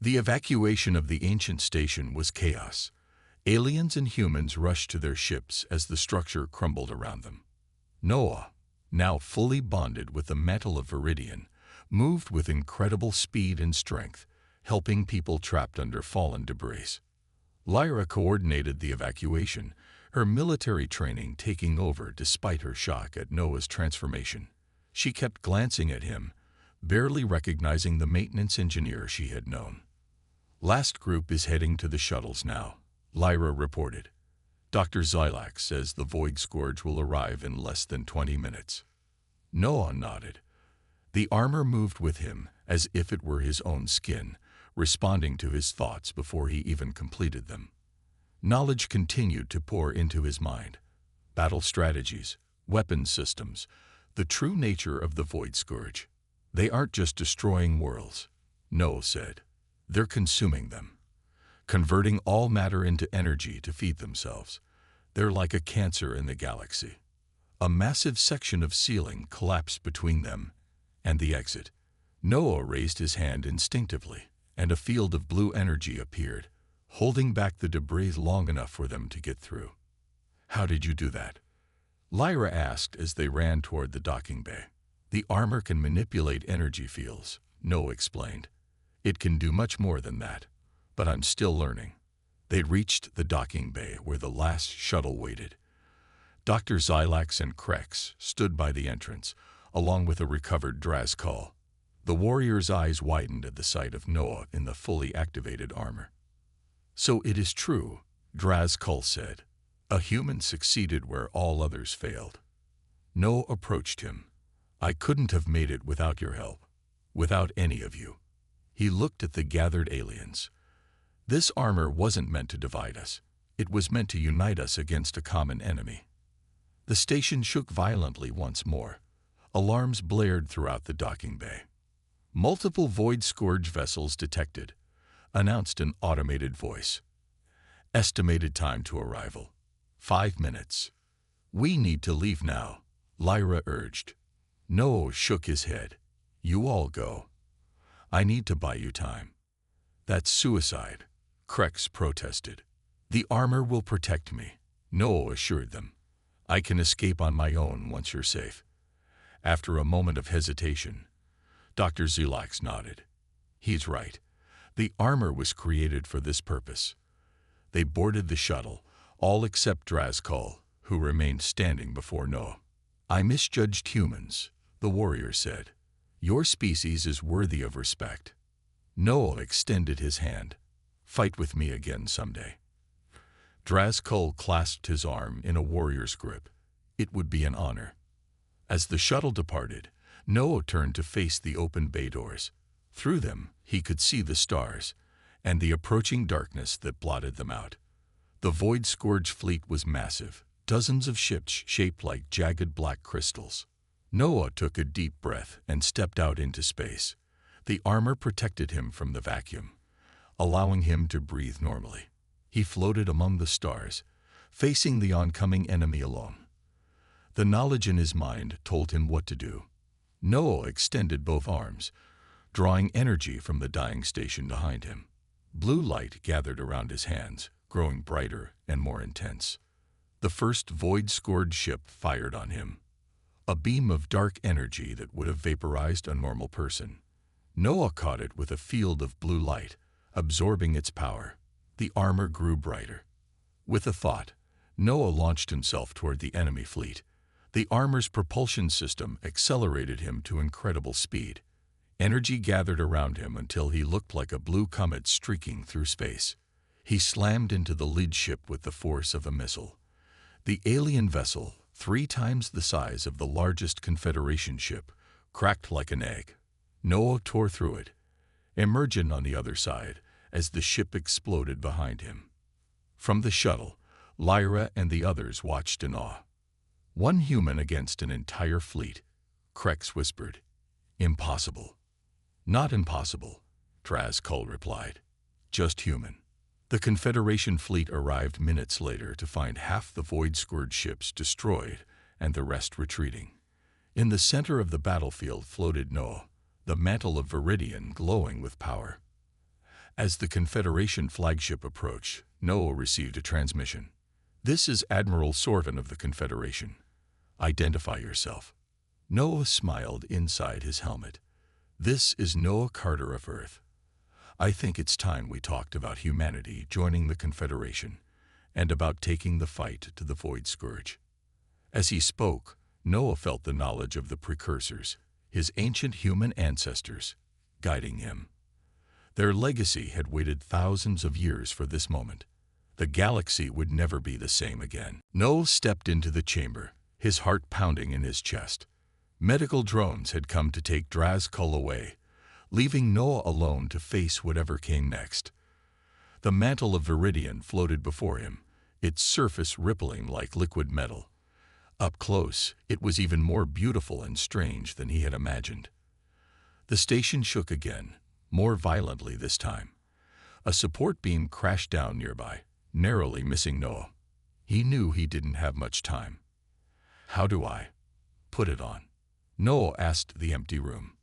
The evacuation of the ancient station was chaos. Aliens and humans rushed to their ships as the structure crumbled around them. Noah, now fully bonded with the mantle of Viridian, moved with incredible speed and strength, helping people trapped under fallen debris. Lyra coordinated the evacuation, her military training taking over despite her shock at Noah's transformation. She kept glancing at him, barely recognizing the maintenance engineer she had known. "Last group is heading to the shuttles now," Lyra reported. "Dr. Zylax says the Void Scourge will arrive in less than 20 minutes. Noah nodded. The armor moved with him as if it were his own skin, responding to his thoughts before he even completed them. Knowledge continued to pour into his mind. Battle strategies, weapon systems, the true nature of the Void Scourge. "They aren't just destroying worlds," Noah said. "They're consuming them, converting all matter into energy to feed themselves. They're like a cancer in the galaxy." A massive section of ceiling collapsed between them and the exit. Noah raised his hand instinctively, and a field of blue energy appeared, holding back the debris long enough for them to get through. "How did you do that?" Lyra asked as they ran toward the docking bay. "The armor can manipulate energy fields," Noah explained. "It can do much more than that, but I'm still learning." They reached the docking bay where the last shuttle waited. Dr. Zylax and Krex stood by the entrance, along with a recovered Drazkal. The warrior's eyes widened at the sight of Noah in the fully activated armor. "So it is true," Drazkal said. "A human succeeded where all others failed." Noah approached him. "I couldn't have made it without your help, without any of you." He looked at the gathered aliens. "This armor wasn't meant to divide us. It was meant to unite us against a common enemy." The station shook violently once more. Alarms blared throughout the docking bay. "Multiple Void Scourge vessels detected," announced an automated voice. "Estimated time to arrival: 5 minutes. "We need to leave now," Lyra urged. Noah shook his head. "You all go. I need to buy you time." "That's suicide," Krex protested. "The armor will protect me," Noah assured them. "I can escape on my own once you're safe." After a moment of hesitation, Dr. Zylax nodded. "He's right. The armor was created for this purpose." They boarded the shuttle, all except Drazkal, who remained standing before Noah. "I misjudged humans," the warrior said. "Your species is worthy of respect." Noah extended his hand. "Fight with me again someday." Drazkal clasped his arm in a warrior's grip. It would be an honor. As the shuttle departed, Noah turned to face the open bay doors. Through them, he could see the stars and the approaching darkness that blotted them out. The Void Scourge fleet was massive, dozens of ships shaped like jagged black crystals. Noah took a deep breath and stepped out into space. The armor protected him from the vacuum, allowing him to breathe normally. He floated among the stars, facing the oncoming enemy alone. The knowledge in his mind told him what to do. Noah extended both arms, drawing energy from the dying station behind him. Blue light gathered around his hands, growing brighter and more intense. The first Void Scourge ship fired on him, a beam of dark energy that would have vaporized a normal person. Noah caught it with a field of blue light, absorbing its power. The armor grew brighter. With a thought, Noah launched himself toward the enemy fleet. The armor's propulsion system accelerated him to incredible speed. Energy gathered around him until he looked like a blue comet streaking through space. He slammed into the lead ship with the force of a missile. The alien vessel, 3 times the size of the largest Confederation ship, cracked like an egg. Noah tore through it, emerging on the other side as the ship exploded behind him. From the shuttle, Lyra and the others watched in awe. "One human against an entire fleet," Krex whispered. "Impossible." "Not impossible," Drazkal replied. "Just human." The Confederation fleet arrived minutes later to find half the Void Scourge ships destroyed and the rest retreating. In the center of the battlefield floated Noah, the mantle of Viridian glowing with power. As the Confederation flagship approached, Noah received a transmission. "This is Admiral Sorvin of the Confederation. Identify yourself." Noah smiled inside his helmet. "This is Noah Carter of Earth. I think it's time we talked about humanity joining the Confederation and about taking the fight to the Void Scourge." As he spoke, Noah felt the knowledge of the precursors, his ancient human ancestors, guiding him. Their legacy had waited thousands of years for this moment. The galaxy would never be the same again. Noah stepped into the chamber, his heart pounding in his chest. Medical drones had come to take Drazkull away, leaving Noah alone to face whatever came next. The mantle of Viridian floated before him, its surface rippling like liquid metal. Up close, it was even more beautiful and strange than he had imagined. The station shook again, more violently this time. A support beam crashed down nearby, narrowly missing Noah. He knew he didn't have much time. "How do I put it on?" Noah asked the empty room.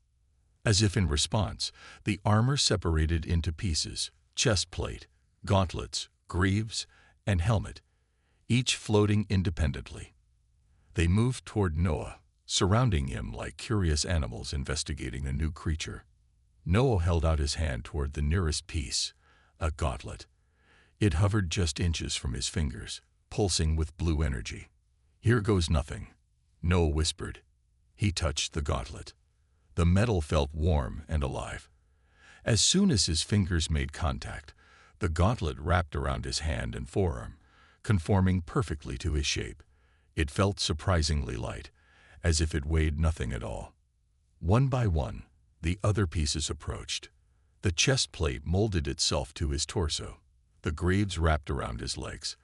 As if in response, the armor separated into pieces: chest plate, gauntlets, greaves, and helmet, each floating independently. They moved toward Noah, surrounding him like curious animals investigating a new creature. Noah held out his hand toward the nearest piece, a gauntlet. It hovered just inches from his fingers, pulsing with blue energy. "Here goes nothing," Noah whispered. He touched the gauntlet. The metal felt warm and alive. As soon as his fingers made contact, the gauntlet wrapped around his hand and forearm, conforming perfectly to his shape. It felt surprisingly light, as if it weighed nothing at all. One by one, the other pieces approached. The chest plate molded itself to his torso. The greaves wrapped around his legs.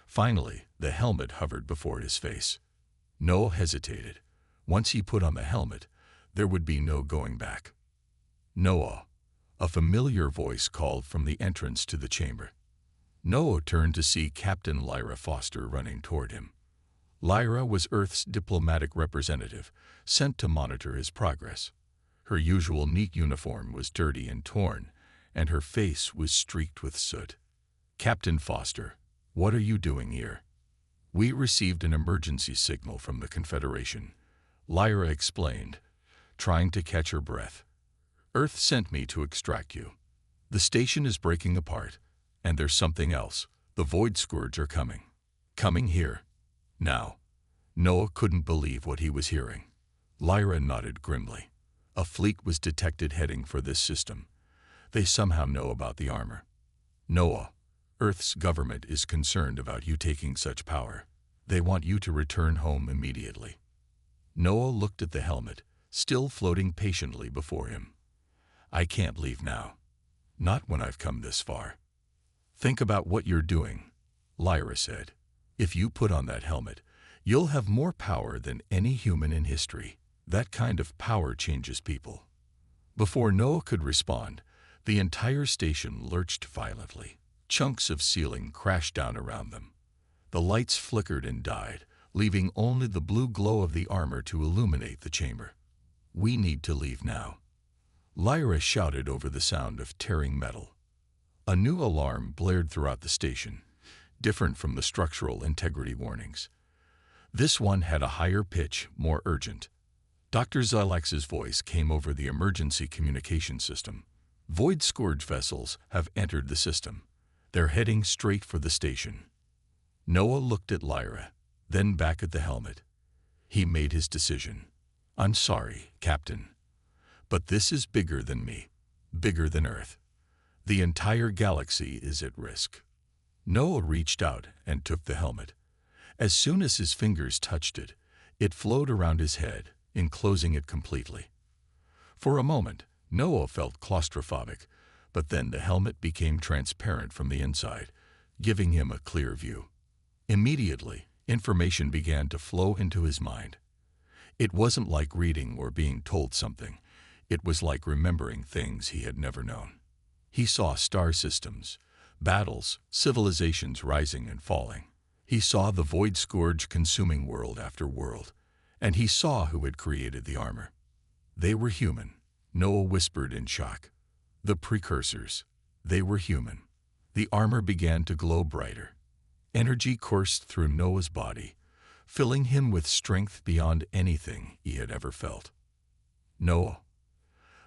Finally, the helmet hovered before his face. Noah hesitated. Once he put on the helmet, there would be no going back. "Noah," a familiar voice called from the entrance to the chamber. Noah turned to see Captain Lyra Foster running toward him. Lyra was Earth's diplomatic representative, sent to monitor his progress. Her usual neat uniform was dirty and torn, and her face was streaked with soot. "Captain Foster, what are you doing here?" "We received an emergency signal from the Confederation," Lyra explained, trying to catch her breath. "Earth sent me to extract you. The station is breaking apart, and there's something else. The Void Scourge are coming. Coming here. Now." Noah couldn't believe what he was hearing. Lyra nodded grimly. "A fleet was detected heading for this system. They somehow know about the armor. Noah, Earth's government is concerned about you taking such power. They want you to return home immediately." Noah looked at the helmet, still floating patiently before him. "I can't leave now. Not when I've come this far." "Think about what you're doing," Lyra said. "If you put on that helmet, you'll have more power than any human in history. That kind of power changes people." Before Noah could respond, the entire station lurched violently. Chunks of ceiling crashed down around them. The lights flickered and died, leaving only the blue glow of the armor to illuminate the chamber. "We need to leave now," Lyra shouted over the sound of tearing metal. A new alarm blared throughout the station, different from the structural integrity warnings. This one had a higher pitch, more urgent. Dr. Zylax's voice came over the emergency communication system. "Void Scourge vessels have entered the system. They're heading straight for the station." Noah looked at Lyra, then back at the helmet. He made his decision. "I'm sorry, Captain, but this is bigger than me, bigger than Earth. The entire galaxy is at risk." Noah reached out and took the helmet. As soon as his fingers touched it, it flowed around his head, enclosing it completely. For a moment, Noah felt claustrophobic, but then the helmet became transparent from the inside, giving him a clear view. Immediately, information began to flow into his mind. It wasn't like reading or being told something. It was like remembering things he had never known. He saw star systems, battles, civilizations rising and falling. He saw the Void Scourge consuming world after world, and he saw who had created the armor. They were human, Noah whispered in shock. The precursors. They were human. The armor began to glow brighter. Energy coursed through Noah's body, filling him with strength beyond anything he had ever felt. "Noah,"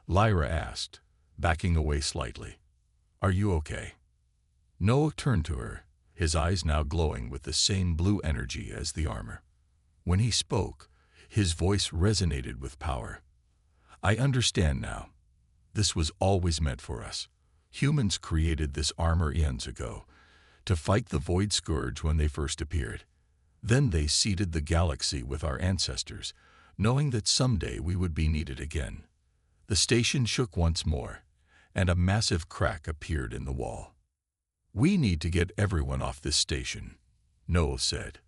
Lyra asked, backing away slightly, "are you okay?" Noah turned to her, his eyes now glowing with the same blue energy as the armor. When he spoke, his voice resonated with power. "I understand now. This was always meant for us. Humans created this armor eons ago, to fight the Void Scourge when they first appeared. Then they seeded the galaxy with our ancestors, knowing that someday we would be needed again." The station shook once more, and a massive crack appeared in the wall. "We need to get everyone off this station," Noah said.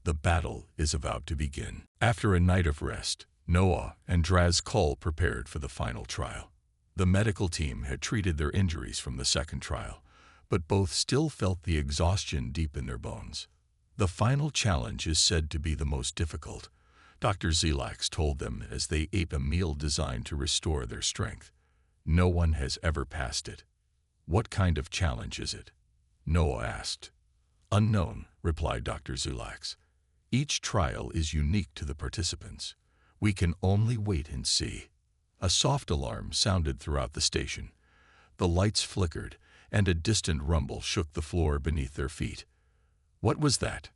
"The battle is about to begin." After a night of rest, Noah and Draz-Kul prepared for the final trial. The medical team had treated their injuries from the second trial, but both still felt the exhaustion deep in their bones. "The final challenge is said to be the most difficult," Dr. Zelax told them as they ate a meal designed to restore their strength. "No one has ever passed it." "What kind of challenge is it?" Noah asked. "Unknown," replied Dr. Zelax. "Each trial is unique to the participants. We can only wait and see." A soft alarm sounded throughout the station. The lights flickered, and a distant rumble shook the floor beneath their feet. "What was that?"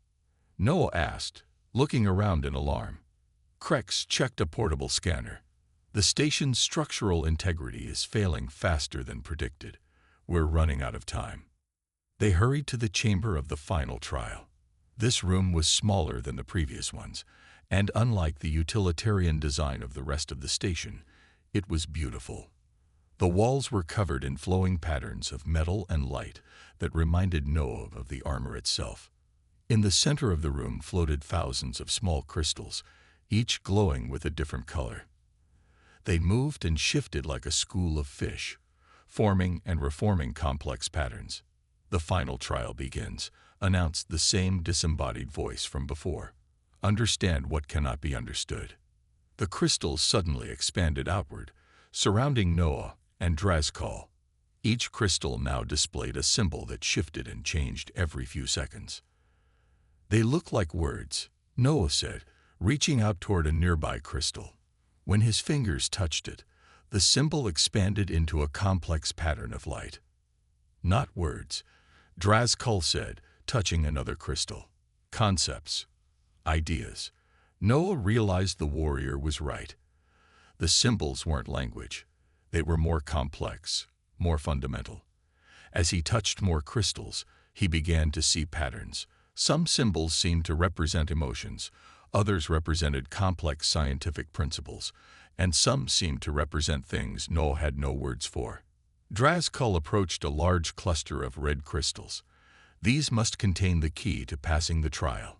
Noah asked, looking around in alarm. Krex checked a portable scanner. "The station's structural integrity is failing faster than predicted. We're running out of time." They hurried to the chamber of the final trial. This room was smaller than the previous ones, and unlike the utilitarian design of the rest of the station, it was beautiful. The walls were covered in flowing patterns of metal and light that reminded Noah of the armor itself. In the center of the room floated thousands of small crystals, each glowing with a different color. They moved and shifted like a school of fish, forming and reforming complex patterns. "The final trial begins," announced the same disembodied voice from before. "Understand what cannot be understood." The crystals suddenly expanded outward, surrounding Noah and Draz-Kul. Each crystal now displayed a symbol that shifted and changed every few seconds. "They look like words," Noah said, reaching out toward a nearby crystal. When his fingers touched it, the symbol expanded into a complex pattern of light. "Not words," Draz-Kul said, touching another crystal. "Concepts. Ideas." Noah realized the warrior was right. The symbols weren't language. They were more complex, more fundamental. As he touched more crystals, he began to see patterns. Some symbols seemed to represent emotions, others represented complex scientific principles, and some seemed to represent things Noah had no words for. Draz-Kul approached a large cluster of red crystals. "These must contain the key to passing the trial.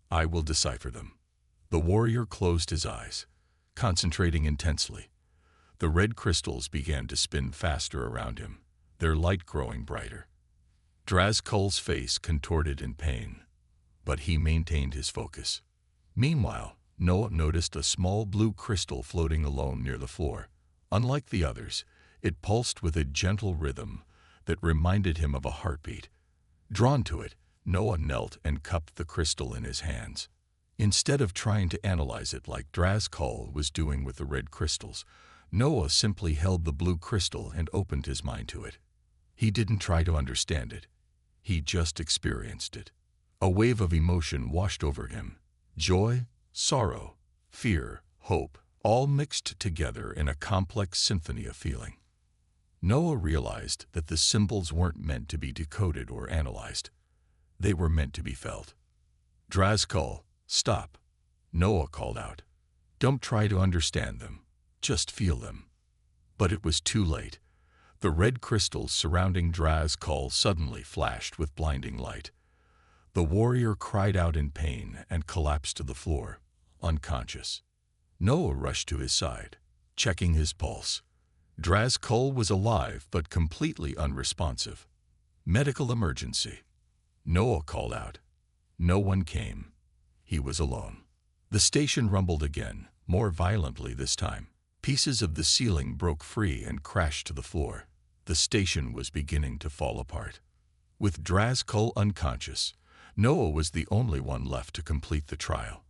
I will decipher them." The warrior closed his eyes, concentrating intensely. The red crystals began to spin faster around him, their light growing brighter. Draz-Kul's face contorted in pain, but he maintained his focus. Meanwhile, Noah noticed a small blue crystal floating alone near the floor. Unlike the others, it pulsed with a gentle rhythm that reminded him of a heartbeat. Drawn to it, Noah knelt and cupped the crystal in his hands. Instead of trying to analyze it like Draz-Kul was doing with the red crystals, Noah simply held the blue crystal and opened his mind to it. He didn't try to understand it. He just experienced it. A wave of emotion washed over him. Joy, sorrow, fear, hope, all mixed together in a complex symphony of feeling. Noah realized that the symbols weren't meant to be decoded or analyzed. They were meant to be felt. "Draz-Kul, stop," Noah called out. "Don't try to understand them. Just feel them." But it was too late. The red crystals surrounding Draz-Kul suddenly flashed with blinding light. The warrior cried out in pain and collapsed to the floor, unconscious. Noah rushed to his side, checking his pulse. Draz-Kul was alive but completely unresponsive. "Medical emergency," Noah called out. No one came. He was alone. The station rumbled again, more violently this time. Pieces of the ceiling broke free and crashed to the floor. The station was beginning to fall apart. With Drazkul unconscious, Noah was the only one left to complete the trial.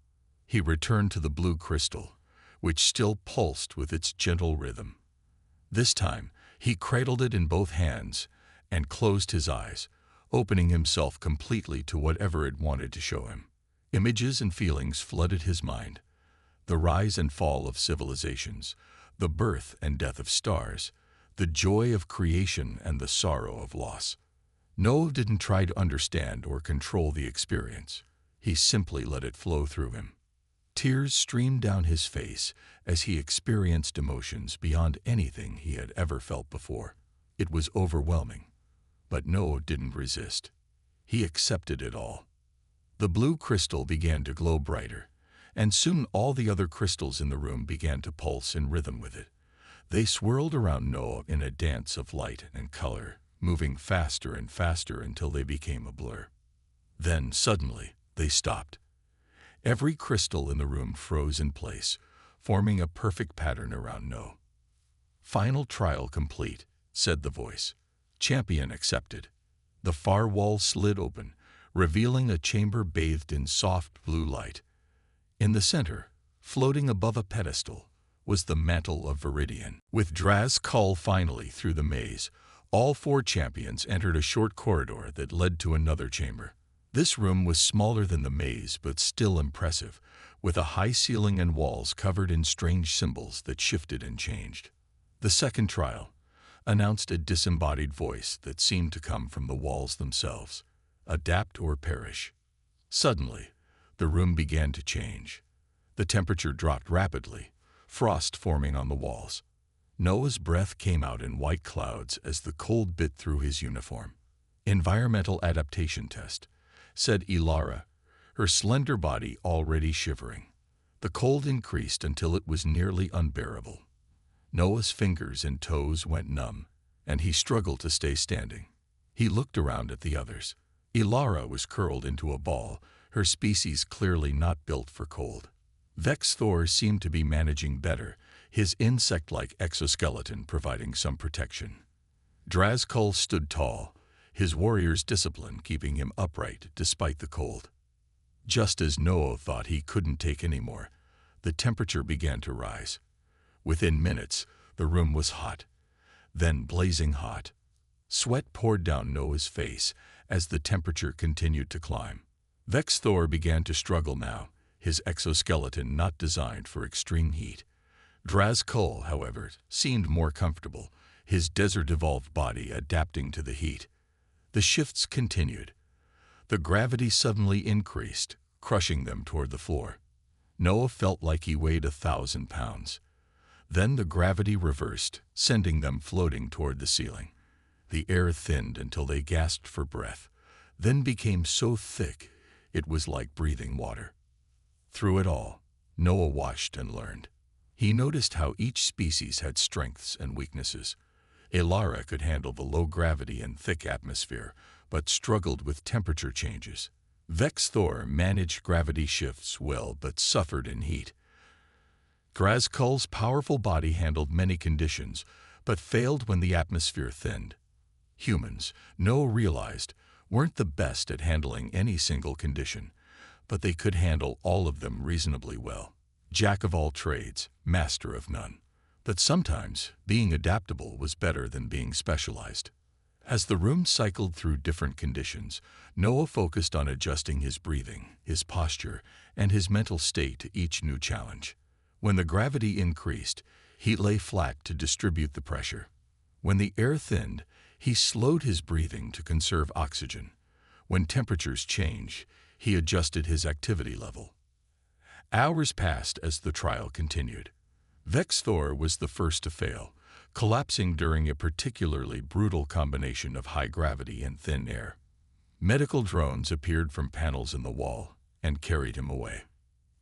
He returned to the blue crystal, which still pulsed with its gentle rhythm. This time, he cradled it in both hands and closed his eyes, opening himself completely to whatever it wanted to show him. Images and feelings flooded his mind. The rise and fall of civilizations, the birth and death of stars, the joy of creation and the sorrow of loss. Noah didn't try to understand or control the experience. He simply let it flow through him. Tears streamed down his face as he experienced emotions beyond anything he had ever felt before. It was overwhelming, but Noah didn't resist. He accepted it all. The blue crystal began to glow brighter, and soon all the other crystals in the room began to pulse in rhythm with it. They swirled around Noah in a dance of light and color, moving faster and faster until they became a blur. Then, suddenly, they stopped. Every crystal in the room froze in place, forming a perfect pattern around Noah. "Final trial complete," said the voice. "Champion accepted." The far wall slid open, revealing a chamber bathed in soft blue light. In the center, floating above a pedestal, was the mantle of Viridian. With Drazkul finally through the maze, all 4 champions entered a short corridor that led to another chamber. This room was smaller than the maze, but still impressive, with a high ceiling and walls covered in strange symbols that shifted and changed. "The second trial," announced a disembodied voice that seemed to come from the walls themselves. "Adapt or perish." Suddenly, the room began to change. The temperature dropped rapidly, frost forming on the walls. Noah's breath came out in white clouds as the cold bit through his uniform. "Environmental adaptation test," said Ilara, her slender body already shivering. The cold increased until it was nearly unbearable. Noah's fingers and toes went numb, and he struggled to stay standing. He looked around at the others. Ilara was curled into a ball, her species clearly not built for cold. Vex Thor seemed to be managing better, his insect-like exoskeleton providing some protection. Drazkul stood tall, his warrior's discipline keeping him upright despite the cold. Just as Noah thought he couldn't take any more, the temperature began to rise. Within minutes, the room was hot, then blazing hot. Sweat poured down Noah's face as the temperature continued to climb. Vex Thor began to struggle now, his exoskeleton not designed for extreme heat. Drazkul, however, seemed more comfortable, his desert-evolved body adapting to the heat. The shifts continued. The gravity suddenly increased, crushing them toward the floor. Noah felt like he weighed 1,000 pounds. Then the gravity reversed, sending them floating toward the ceiling. The air thinned until they gasped for breath, then became so thick it was like breathing water. Through it all, Noah watched and learned. He noticed how each species had strengths and weaknesses. Ilara could handle the low gravity and thick atmosphere, but struggled with temperature changes. Vex Thor managed gravity shifts well, but suffered in heat. Drazkul's powerful body handled many conditions, but failed when the atmosphere thinned. Humans, Noah realized, weren't the best at handling any single condition, but they could handle all of them reasonably well. Jack of all trades, master of none. But sometimes, being adaptable was better than being specialized. As the room cycled through different conditions, Noah focused on adjusting his breathing, his posture, and his mental state to each new challenge. When the gravity increased, he lay flat to distribute the pressure. When the air thinned, he slowed his breathing to conserve oxygen. When temperatures changed, he adjusted his activity level. Hours passed as the trial continued. Vex Thor was the first to fail, collapsing during a particularly brutal combination of high gravity and thin air. Medical drones appeared from panels in the wall and carried him away.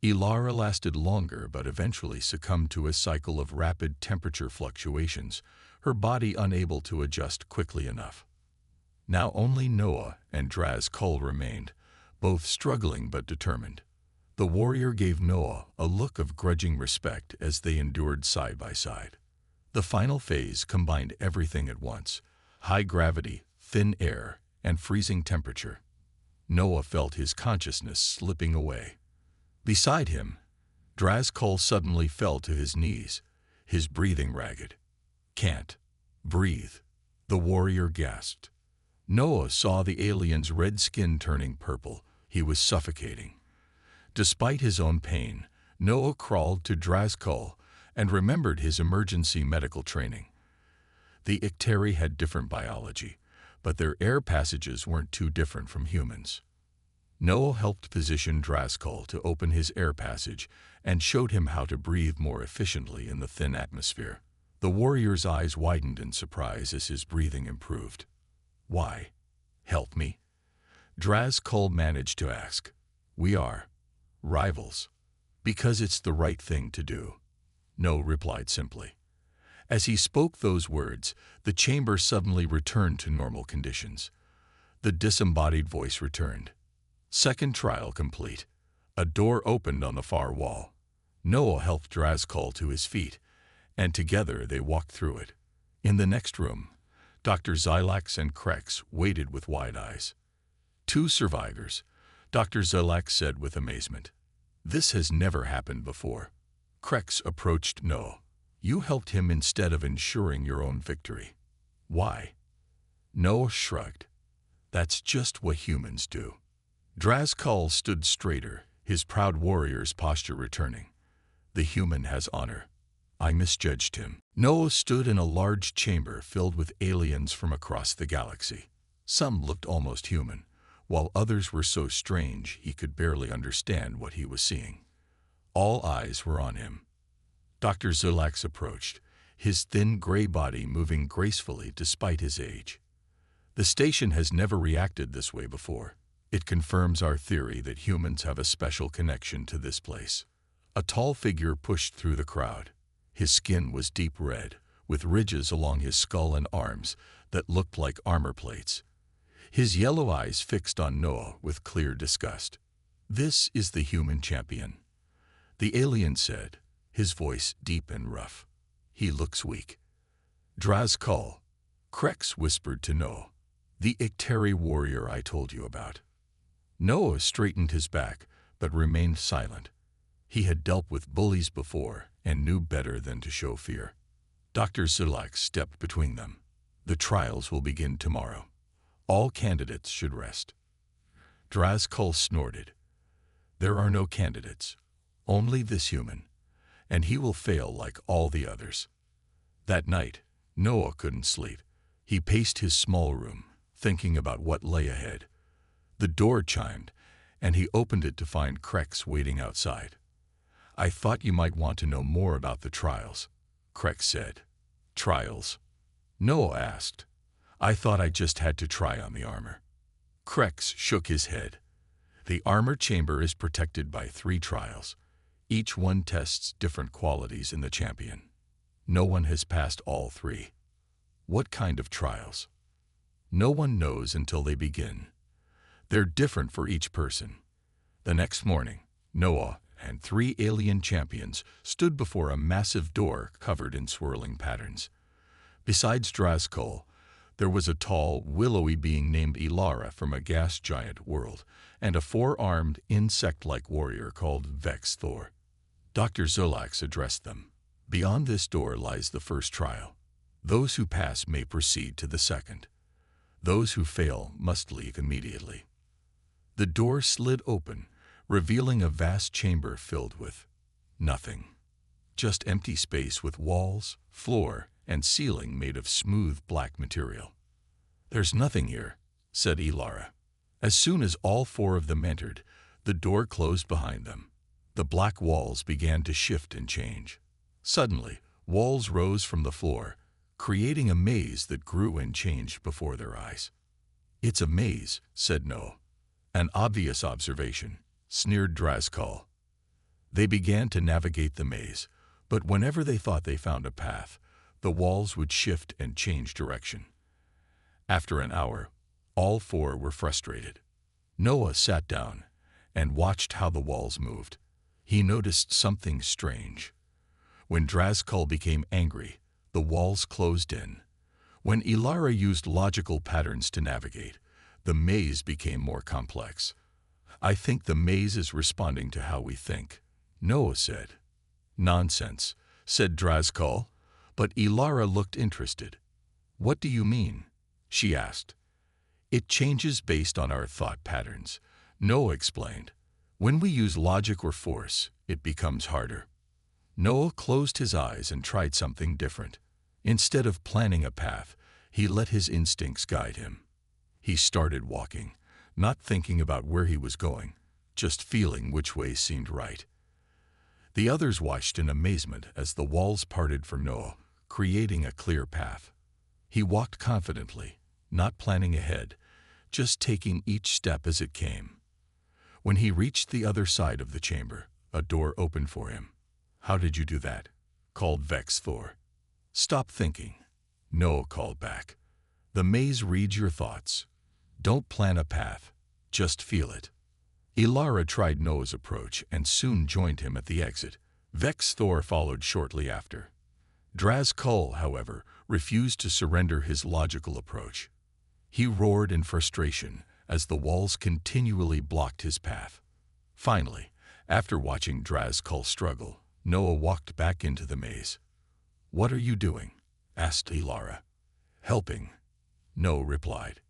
Ilara lasted longer but eventually succumbed to a cycle of rapid temperature fluctuations, her body unable to adjust quickly enough. Now only Noah and Drazkul remained, both struggling but determined. The warrior gave Noah a look of grudging respect as they endured side by side. The final phase combined everything at once: high gravity, thin air, and freezing temperature. Noah felt his consciousness slipping away. Beside him, Drazkul suddenly fell to his knees, his breathing ragged. "Can't breathe," the warrior gasped. Noah saw the alien's red skin turning purple. He was suffocating. Despite his own pain, Noah crawled to Drazkul and remembered his emergency medical training. The Icteri had different biology, but their air passages weren't too different from humans. Noah helped position Drazkul to open his air passage and showed him how to breathe more efficiently in the thin atmosphere. The warrior's eyes widened in surprise as his breathing improved. "Why? Help me?" Drazkul managed to ask. "We are rivals." "Because it's the right thing to do," Noah replied simply. As he spoke those words, the chamber suddenly returned to normal conditions. The disembodied voice returned. Second trial complete. A door opened on the far wall. Noah helped Drazkul to his feet, and together they walked through it. In the next room, Dr. Zylax and Krex waited with wide eyes. "Two survivors," Dr. Zylax said with amazement. "This has never happened before." Krex approached Noah. "You helped him instead of ensuring your own victory. Why?" Noah shrugged. "That's just what humans do." Drazkul stood straighter, his proud warrior's posture returning. "The human has honor. I misjudged him." Noah stood in a large chamber filled with aliens from across the galaxy. Some looked almost human, while others were so strange he could barely understand what he was seeing. All eyes were on him. Dr. Zylax approached, his thin gray body moving gracefully despite his age. "The station has never reacted this way before. It confirms our theory that humans have a special connection to this place." A tall figure pushed through the crowd. His skin was deep red, with ridges along his skull and arms that looked like armor plates. His yellow eyes fixed on Noah with clear disgust. "This is the human champion," the alien said, his voice deep and rough. "He looks weak." "Drazkul," Krex whispered to Noah. "The Icteri warrior I told you about." Noah straightened his back, but remained silent. He had dealt with bullies before and knew better than to show fear. Dr. Zylax stepped between them. "The trials will begin tomorrow. All candidates should rest." Drazkul snorted. "There are no candidates, only this human, and he will fail like all the others." That night, Noah couldn't sleep. He paced his small room, thinking about what lay ahead. The door chimed, and he opened it to find Krex waiting outside. "I thought you might want to know more about the trials," Krex said. "Trials?" Noah asked. "I thought I just had to try on the armor." Krex shook his head. "The armor chamber is protected by 3 trials. Each one tests different qualities in the champion. No one has passed all 3. "What kind of trials?" "No one knows until they begin. They're different for each person." The next morning, Noah and 3 alien champions stood before a massive door covered in swirling patterns. Besides Drazkul, there was a tall, willowy being named Ilara from a gas giant world, and a 4-armed, insect-like warrior called Vex Thor. Dr. Zylax addressed them. "Beyond this door lies the first trial. Those who pass may proceed to the second. Those who fail must leave immediately." The door slid open, revealing a vast chamber filled with nothing. Just empty space with walls, floor, and ceiling made of smooth black material. "There's nothing here," said Ilara. As soon as all 4 of them entered, the door closed behind them. The black walls began to shift and change. Suddenly, walls rose from the floor, creating a maze that grew and changed before their eyes. "It's a maze," said Noah. "An obvious observation," sneered Drazkul. They began to navigate the maze, but whenever they thought they found a path, the walls would shift and change direction. After an hour, all 4 were frustrated. Noah sat down and watched how the walls moved. He noticed something strange. When Drazkul became angry, the the walls closed in. When Ilara used logical patterns to navigate, the maze became more complex. I think the maze is responding to how we think, Noah said. Nonsense, said Drazkal, but Ilara looked interested. What do you mean? She asked. It changes based on our thought patterns, Noah explained. When we use logic or force, it becomes harder. Noah closed his eyes and tried something different. Instead of planning a path, he let his instincts guide him. He started walking, not thinking about where he was going, just feeling which way seemed right. The others watched in amazement as the walls parted for Noah, creating a clear path. He walked confidently, not planning ahead, just taking each step as it came. When he reached the other side of the chamber, a door opened for him. How did you do that? Called Vex Thor. Stop thinking, Noah called back. The maze reads your thoughts. Don't plan a path, just feel it. Ilara tried Noah's approach and soon joined him at the exit. Vex Thor followed shortly after. Drazkal, however, refused to surrender his logical approach. He roared in frustration as the walls continually blocked his path. Finally, after watching Drazkal struggle, Noah walked back into the maze. What are you doing? Asked Ilara. Helping, Noah replied.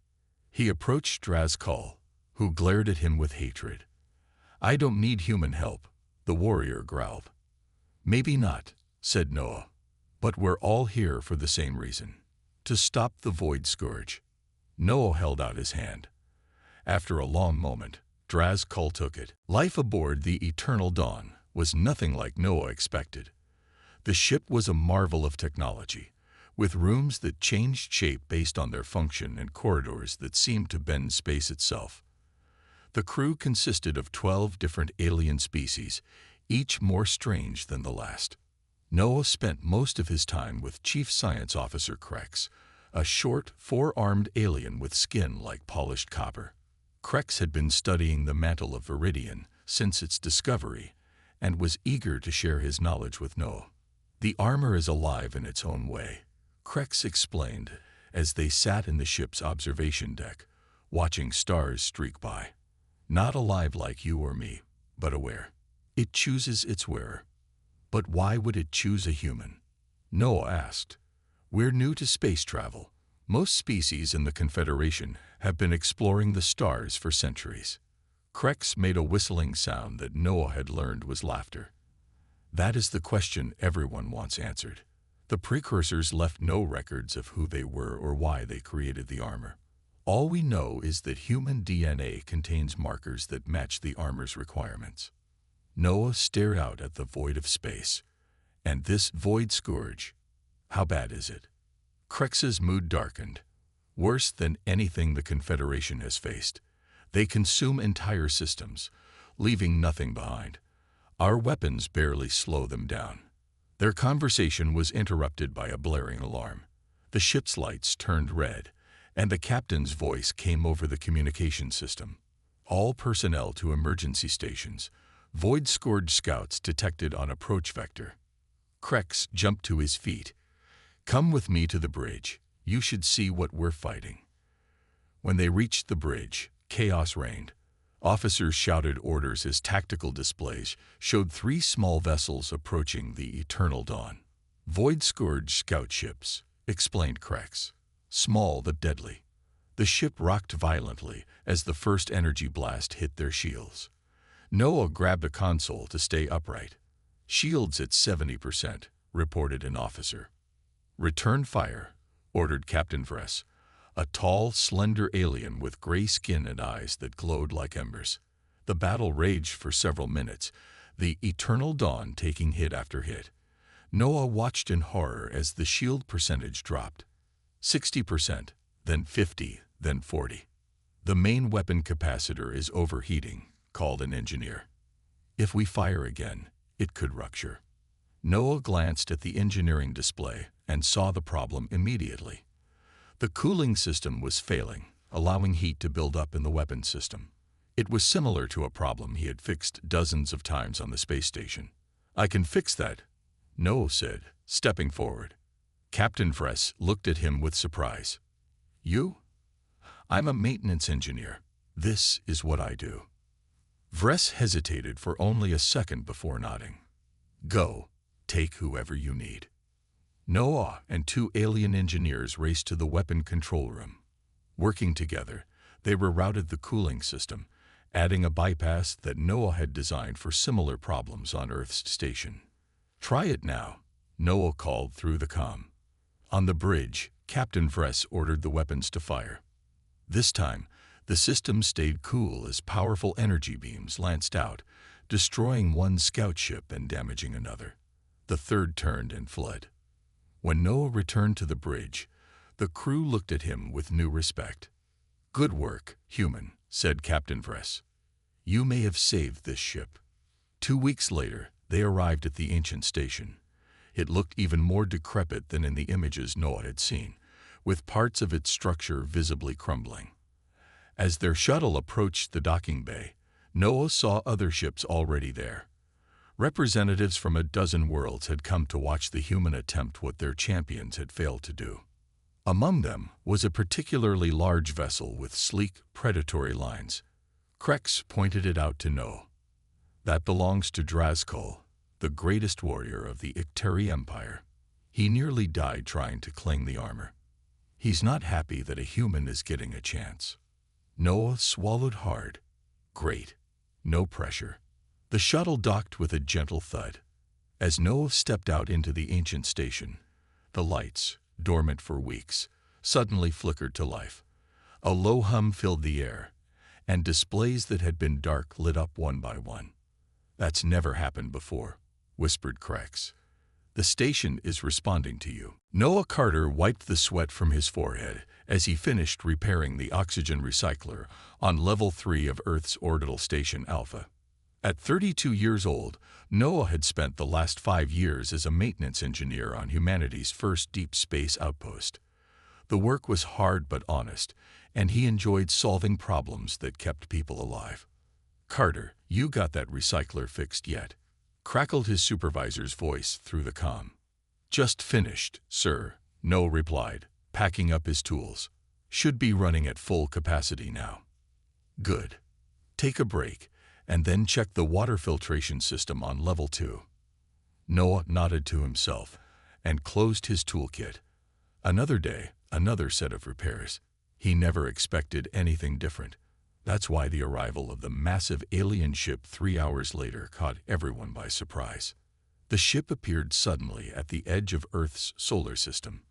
He approached Drazkal, who glared at him with hatred. I don't need human help, the warrior growled. Maybe not, said Noah, but we're all here for the same reason, to stop the Void Scourge. Noah held out his hand. After a long moment, Drazkal took it. Life aboard the Eternal Dawn was nothing like Noah expected. The ship was a marvel of technology, with rooms that changed shape based on their function and corridors that seemed to bend space itself. The crew consisted of 12 different alien species, each more strange than the last. Noah spent most of his time with Chief Science Officer Krex, a short, four-armed alien with skin like polished copper. Krex had been studying the mantle of Viridian since its discovery and was eager to share his knowledge with Noah. The armor is alive in its own way, Krex explained as they sat in the ship's observation deck, watching stars streak by. Not alive like you or me, but aware. It chooses its wearer. But why would it choose a human? Noah asked. We're new to space travel. Most species in the Confederation have been exploring the stars for centuries. Krex made a whistling sound that Noah had learned was laughter. That is the question everyone wants answered. The precursors left no records of who they were or why they created the armor. All we know is that human DNA contains markers that match the armor's requirements. Noah stared out at the void of space. And this Void Scourge, how bad is it? Krex's mood darkened. Worse than anything the Confederation has faced. They consume entire systems, leaving nothing behind. Our weapons barely slow them down. Their conversation was interrupted by a blaring alarm. The ship's lights turned red, and the captain's voice came over the communication system. All personnel to emergency stations. Void Scourge scouts detected on approach vector. Krex jumped to his feet. Come with me to the bridge. You should see what we're fighting. When they reached the bridge, chaos reigned. Officers shouted orders as tactical displays showed 3 small vessels approaching the Eternal Dawn. Void Scourge scout ships, explained Krex. Small but deadly. The ship rocked violently as the first energy blast hit their shields. Noah grabbed a console to stay upright. Shields at 70%, reported an officer. Return fire, ordered Captain Vress, a tall, slender alien with gray skin and eyes that glowed like embers. The battle raged for several minutes, the Eternal Dawn taking hit after hit. Noah watched in horror as the shield percentage dropped. 60%, then 50, then 40. The main weapon capacitor is overheating, called an engineer. If we fire again, it could rupture. Noah glanced at the engineering display and saw the problem immediately. The cooling system was failing, allowing heat to build up in the weapon system. It was similar to a problem he had fixed dozens of times on the space station. I can fix that, Noah said, stepping forward. Captain Vress looked at him with surprise. You? I'm a maintenance engineer. This is what I do. Vress hesitated for only a second before nodding. Go, take whoever you need. Noah and two alien engineers raced to the weapon control room. Working together, they rerouted the cooling system, adding a bypass that Noah had designed for similar problems on Earth's station. Try it now, Noah called through the comm. On the bridge, Captain Vress ordered the weapons to fire. This time, the system stayed cool as powerful energy beams lanced out, destroying one scout ship and damaging another. The third turned and fled. When Noah returned to the bridge, the crew looked at him with new respect. Good work, human, said Captain Vress. You may have saved this ship. 2 weeks later, they arrived at the ancient station. It looked even more decrepit than in the images Noah had seen, with parts of its structure visibly crumbling. As their shuttle approached the docking bay, Noah saw other ships already there. Representatives from a dozen worlds had come to watch the human attempt what their champions had failed to do. Among them was a particularly large vessel with sleek, predatory lines. Krex pointed it out to Noah. That belongs to Drazkul, the greatest warrior of the Ikteri Empire. He nearly died trying to cling the armor. He's not happy that a human is getting a chance. Noah swallowed hard. Great. No pressure. The shuttle docked with a gentle thud. As Noah stepped out into the ancient station, the lights, dormant for weeks, suddenly flickered to life. A low hum filled the air, and displays that had been dark lit up one by one. That's never happened before, whispered Krex. The station is responding to you. Noah Carter wiped the sweat from his forehead as he finished repairing the oxygen recycler on Level 3 of Earth's orbital station Alpha. At 32 years old, Noah had spent the last 5 years as a maintenance engineer on humanity's first deep space outpost. The work was hard but honest, and he enjoyed solving problems that kept people alive. Carter, you got that recycler fixed yet? Crackled his supervisor's voice through the comm. Just finished, sir, Noah replied, packing up his tools. Should be running at full capacity now. Good. Take a break, and then check the water filtration system on Level 2. Noah nodded to himself and closed his toolkit. Another day, another set of repairs. He never expected anything different. That's why the arrival of the massive alien ship 3 hours later caught everyone by surprise. The ship appeared suddenly at the edge of Earth's solar system.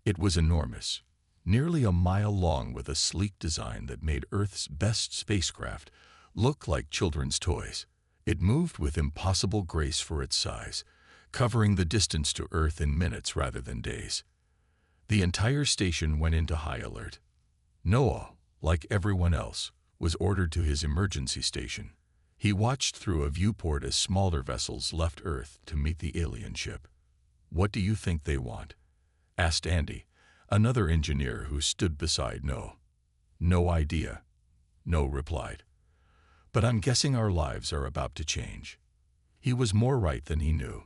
It was enormous, nearly a mile long, with a sleek design that made Earth's best spacecraft look like children's toys. It moved with impossible grace for its size, covering the distance to Earth in minutes rather than days. The entire station went into high alert. Noah, like everyone else, was ordered to his emergency station. He watched through a viewport as smaller vessels left Earth to meet the alien ship. What do you think they want? Asked Andy, another engineer who stood beside Noah. No idea, Noah replied. But I'm guessing our lives are about to change. He was more right than he knew.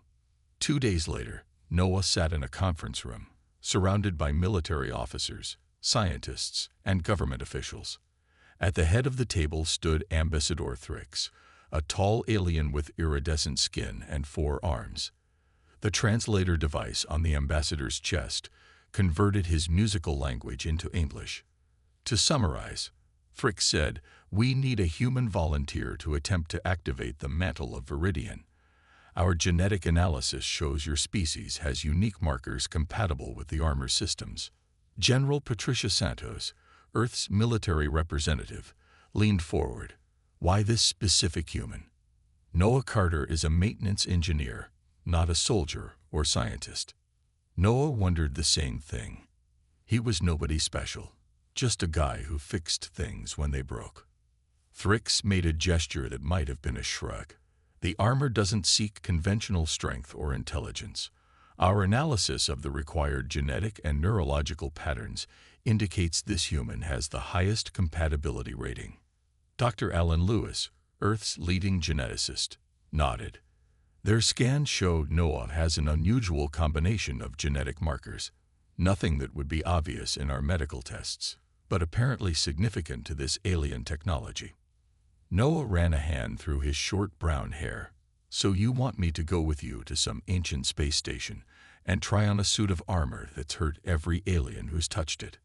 2 days later, Noah sat in a conference room, surrounded by military officers, scientists, and government officials. At the head of the table stood Ambassador Thrix, a tall alien with iridescent skin and 4 arms. The translator device on the ambassador's chest converted his musical language into English. To summarize, Thrix said, "We need a human volunteer to attempt to activate the mantle of Viridian. Our genetic analysis shows your species has unique markers compatible with the armor systems." General Patricia Santos, Earth's military representative, leaned forward. Why this specific human? Noah Carter is a maintenance engineer, not a soldier or scientist. Noah wondered the same thing. He was nobody special, just a guy who fixed things when they broke. Thrix made a gesture that might have been a shrug. The armor doesn't seek conventional strength or intelligence. Our analysis of the required genetic and neurological patterns indicates this human has the highest compatibility rating. Dr. Alan Lewis, Earth's leading geneticist, nodded. Their scans show Noah has an unusual combination of genetic markers, nothing that would be obvious in our medical tests, but apparently significant to this alien technology. Noah ran a hand through his short brown hair. So you want me to go with you to some ancient space station and try on a suit of armor that's hurt every alien who's touched it?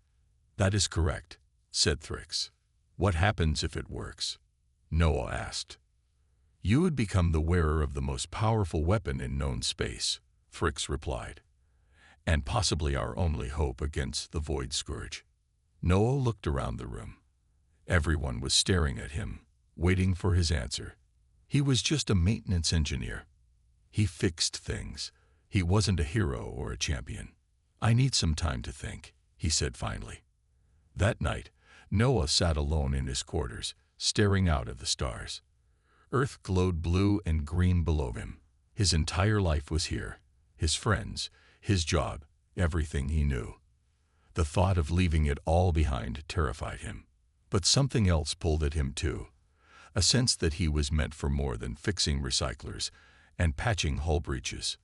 That is correct, said Thrix. What happens if it works? Noah asked. You would become the wearer of the most powerful weapon in known space, Thrix replied, and possibly our only hope against the Void Scourge. Noah looked around the room. Everyone was staring at him, waiting for his answer. He was just a maintenance engineer. He fixed things. He wasn't a hero or a champion. I need some time to think, he said finally. That night, Noah sat alone in his quarters, staring out at the stars. Earth glowed blue and green below him. His entire life was here. His friends, his job, everything he knew. The thought of leaving it all behind terrified him. But something else pulled at him too. A sense that he was meant for more than fixing recyclers and patching hull breaches.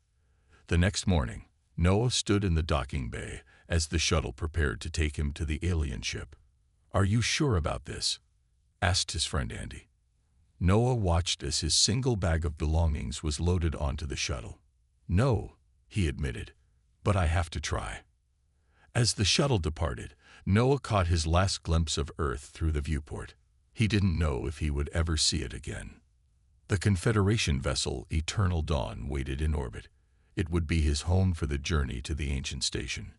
The next morning, Noah stood in the docking bay as the shuttle prepared to take him to the alien ship. Are you sure about this? Asked his friend Andy. Noah watched as his single bag of belongings was loaded onto the shuttle. No, he admitted, but I have to try. As the shuttle departed, Noah caught his last glimpse of Earth through the viewport. He didn't know if he would ever see it again. The Confederation vessel Eternal Dawn waited in orbit. It would be his home for the journey to the ancient station,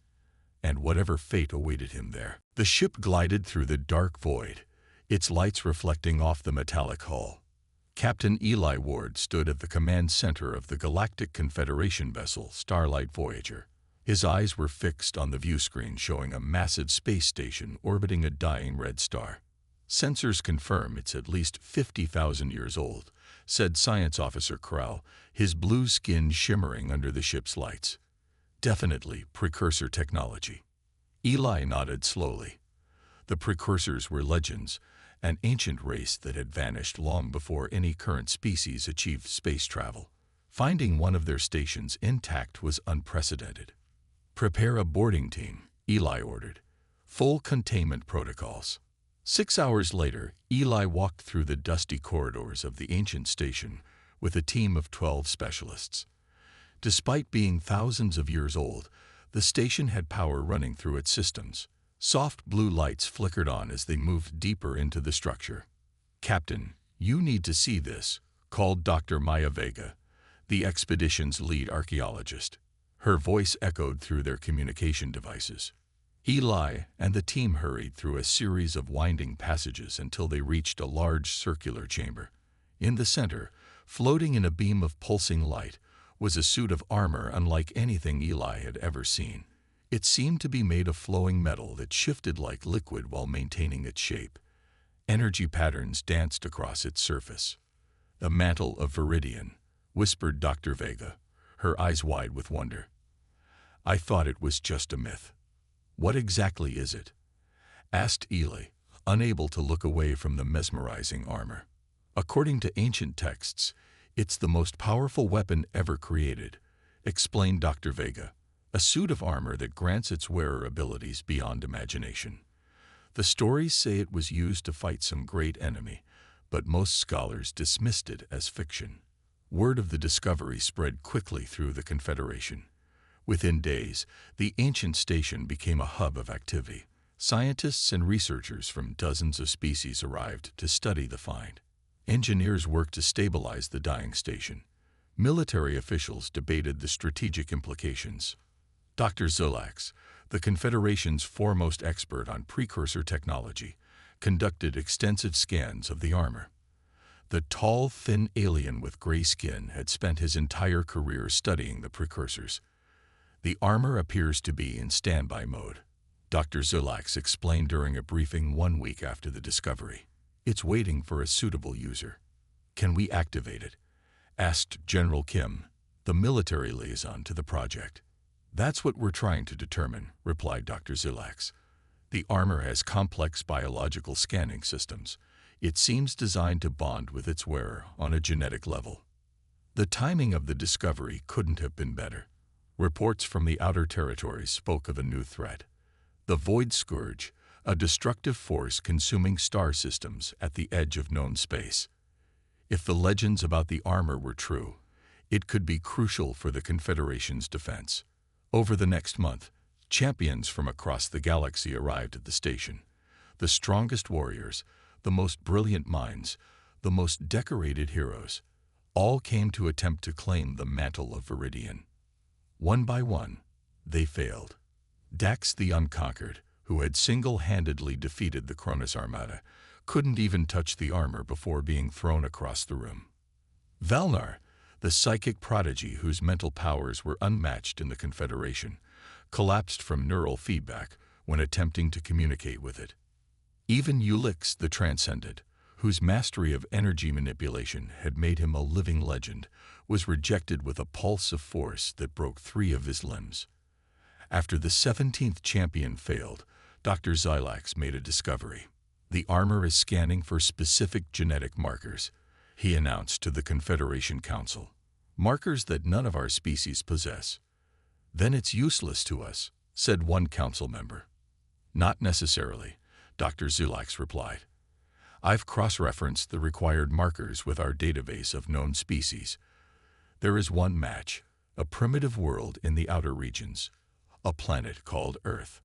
and whatever fate awaited him there. The ship glided through the dark void, its lights reflecting off the metallic hull. Captain Eli Ward stood at the command center of the Galactic Confederation vessel Starlight Voyager. His eyes were fixed on the view screen showing a massive space station orbiting a dying red star. Sensors confirm it's at least 50,000 years old, said Science Officer Corral, his blue skin shimmering under the ship's lights. Definitely precursor technology. Eli nodded slowly. The precursors were legends, an ancient race that had vanished long before any current species achieved space travel. Finding one of their stations intact was unprecedented. Prepare a boarding team, Eli ordered. Full containment protocols. 6 hours later, Eli walked through the dusty corridors of the ancient station with a team of 12 specialists. Despite being thousands of years old, the station had power running through its systems. Soft blue lights flickered on as they moved deeper into the structure. Captain, you need to see this, called Dr. Maya Vega, the expedition's lead archaeologist. Her voice echoed through their communication devices. Eli and the team hurried through a series of winding passages until they reached a large circular chamber. In the center, floating in a beam of pulsing light, was a suit of armor unlike anything Eli had ever seen. It seemed to be made of flowing metal that shifted like liquid while maintaining its shape. Energy patterns danced across its surface. "A mantle of Viridian," whispered Dr. Vega, her eyes wide with wonder. "I thought it was just a myth." "What exactly is it?" asked Eli, unable to look away from the mesmerizing armor. "According to ancient texts, it's the most powerful weapon ever created," explained Dr. Vega, "a suit of armor that grants its wearer abilities beyond imagination. The stories say it was used to fight some great enemy, but most scholars dismissed it as fiction." Word of the discovery spread quickly through the Confederation. Within days, the ancient station became a hub of activity. Scientists and researchers from dozens of species arrived to study the find. Engineers worked to stabilize the dying station. Military officials debated the strategic implications. Dr. Zulax, the Confederation's foremost expert on precursor technology, conducted extensive scans of the armor. The tall, thin alien with gray skin had spent his entire career studying the precursors. "The armor appears to be in standby mode," Dr. Zulax explained during a briefing 1 week after the discovery. "It's waiting for a suitable user." "Can we activate it?" asked General Kim, the military liaison to the project. "That's what we're trying to determine," replied Dr. Zulax. "The armor has complex biological scanning systems. It seems designed to bond with its wearer on a genetic level." The timing of the discovery couldn't have been better. Reports from the outer territories spoke of a new threat. The Void Scourge, a destructive force consuming star systems at the edge of known space. If the legends about the armor were true, it could be crucial for the Confederation's defense. Over the next month, champions from across the galaxy arrived at the station. The strongest warriors, the most brilliant minds, the most decorated heroes, all came to attempt to claim the mantle of Viridian. One by one, they failed. Dax the Unconquered, who had single-handedly defeated the Cronus Armada, couldn't even touch the armor before being thrown across the room. Valnar, the psychic prodigy whose mental powers were unmatched in the Confederation, collapsed from neural feedback when attempting to communicate with it. Even Ulix the Transcended, whose mastery of energy manipulation had made him a living legend, was rejected with a pulse of force that broke 3 of his limbs. After the 17th champion failed, Dr. Xylax made a discovery. The armor is scanning for specific genetic markers, he announced to the Confederation Council. Markers that none of our species possess. Then it's useless to us, said one council member. Not necessarily, Dr. Xylax replied. I've cross-referenced the required markers with our database of known species. There is one match, a primitive world in the outer regions, a planet called Earth.